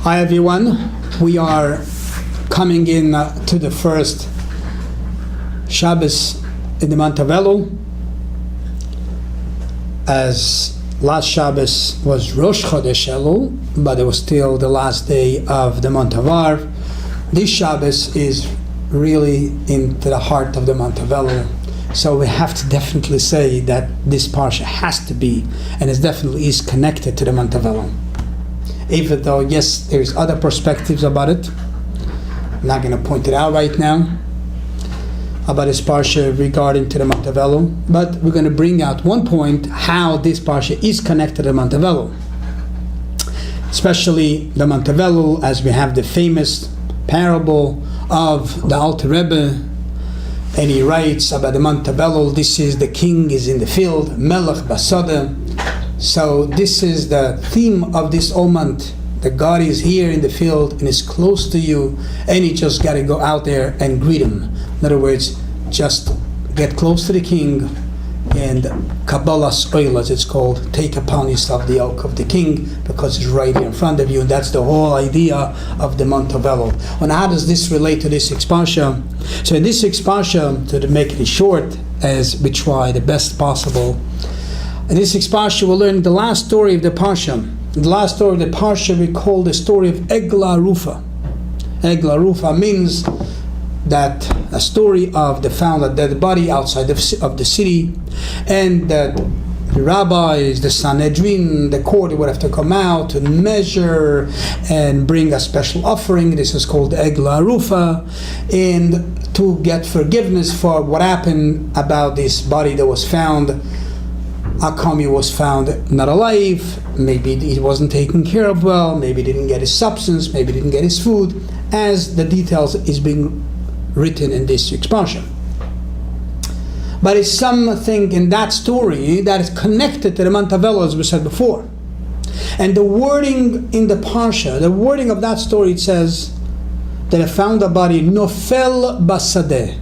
Hi everyone, we are coming in to the first Shabbos in the month of Elul. As last Shabbos was Rosh Chodesh Elul, but it was still the last day of the month of Av. This Shabbos is really into the heart of the month of Elul. So we have to definitely say that this parsha has to be, and it definitely is connected to the month of Elul. Even though, yes, there's other perspectives about it. I'm not going to point it out right now about this parsha regarding to the month of Elul, but we're going to bring out one point how this parsha is connected to the month of Elul. Especially the month of Elul, as we have the famous parable of the Alter Rebbe, and he writes about the month of Elul. This is the king is in the field, Melech Basada. So this is the theme of this whole month. That God is here in the field and is close to you, and you just got to go out there and greet him. In other words, just get close to the king and Kabbalah's oil, as it's called, take upon yourself the yoke of the king, because it's right here in front of you, and that's the whole idea of the month of Elul. And how does this relate to this parsha? So in this parsha, to make it short, as we try the best possible, in this parsha we'll learn the last story of the parsha. The last story of the parsha we call the story of Egla Rufa. Egla Rufa means that a story of the found a dead body outside of the city, and that the rabbis, the Sanhedrin, the court would have to come out to measure and bring a special offering. This is called Egla Rufa, and to get forgiveness for what happened about this body that was found. How come he was found not alive? Maybe he wasn't taken care of well, maybe he didn't get his substance, maybe he didn't get his food, as the details is being written in this parsha. But it's something in that story that is connected to the month of Elul, as we said before. And the wording in the parsha, the wording of that story, it says that I found a body, Nofel Basadeh.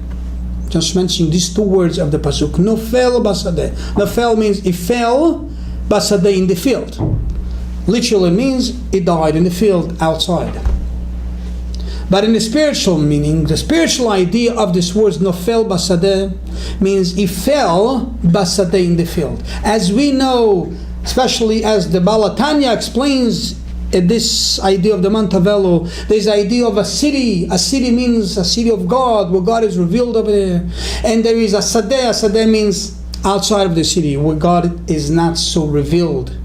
Just mentioning these two words of the pasuk, Nofel Basadeh. Nofel means he fell, Basadeh, in the field. Literally means he died in the field outside. But in the spiritual meaning, the spiritual idea of this word Nofel Basadeh means he fell Basadeh, in the field. As we know, especially as the Balatanya explains this idea of the month of Elul, there's the idea of a city. A city means a city of God, where God is revealed over there. And there is a sadeh. A sadeh means outside of the city, where God is not so revealed.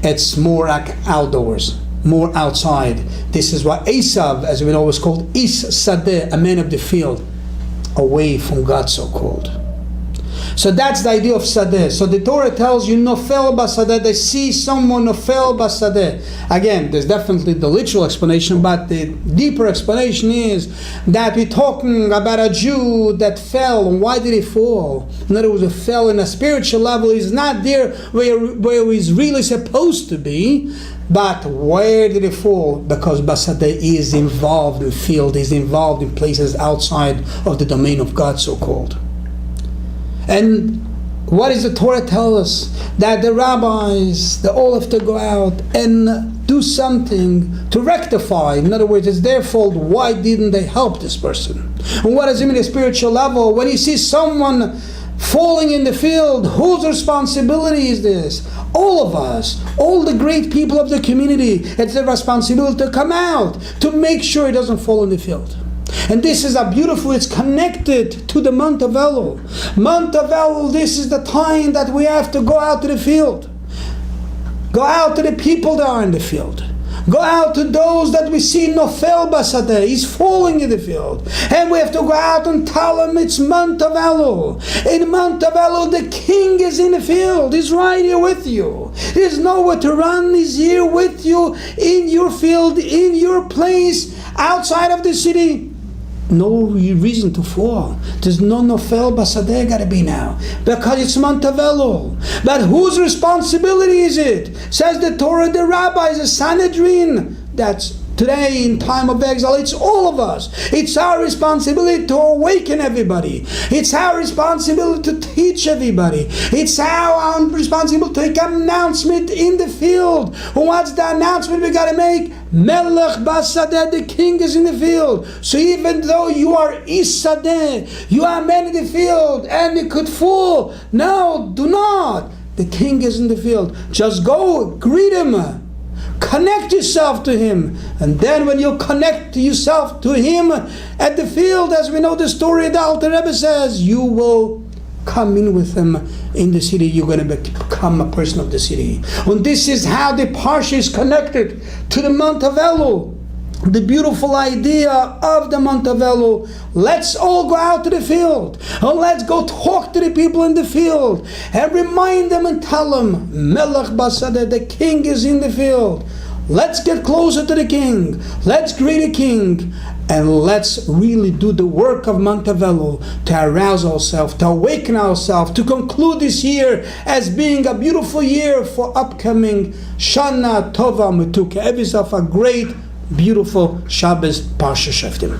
It's more like outdoors, more outside. This is what Esav, as we know, was called Is Sadeh, a man of the field, away from God, so called. So that's the idea of Sadeh. So the Torah tells you Nofel Basadeh. They see someone Nofel Basadeh. Again, there's definitely the literal explanation, but the deeper explanation is that we're talking about a Jew that fell. Why did he fall? In other words, he fell in a spiritual level. He's not there where he's really supposed to be. But where did he fall? Because Basadeh is involved in field, is involved in places outside of the domain of God, so called. And what does the Torah tell us? That the rabbis, they all have to go out and do something to rectify. In other words, it's their fault. Why didn't they help this person? And what does it mean at a spiritual level? When you see someone falling in the field, whose responsibility is this? All of us, all the great people of the community, it's their responsibility to come out, to make sure he doesn't fall in the field. And this is a beautiful, it's connected to the month of Elul. Month of Elul, this is the time that we have to go out to the field. Go out to the people that are in the field. Go out to those that we see Nofel Basadeh, he's falling in the field. And we have to go out and tell him it's month of Elul. In month of Elul, the king is in the field. He's right here with you. There's nowhere to run. He's here with you, in your field, in your place, outside of the city. No reason to fall. There's no Nofel Basadeh got to be now, because it's month of Elul. But whose responsibility is it? Says the Torah, the rabbis, the Sanhedrin. That's today in time of exile. It's all of us. It's our responsibility to awaken everybody. It's our responsibility to teach everybody. It's our responsibility to make an announcement in the field. What's the announcement we got to make? Melech Basadeh, the king is in the field. So even though you are Isadeh, you are men in the field, and it could fall. No, do not. The king is in the field. Just go, greet him. Connect yourself to him. And then when you connect yourself to him at the field, as we know the story, the Alter Rebbe says, you will come in with him in the city. You're going to become a person of the city. And this is how the Parsha is connected to the month of Elul. The beautiful idea of the month of Elul. Let's all go out to the field. And let's go talk to the people in the field. And remind them and tell them, Melech Basadeh, the king is in the field. Let's get closer to the king. Let's greet the king. And let's really do the work of month of Elul to arouse ourselves, to awaken ourselves, to conclude this year as being a beautiful year for upcoming Shana Tova Metuka. Have yourself a great, beautiful Shabbos Parsha Shoftim.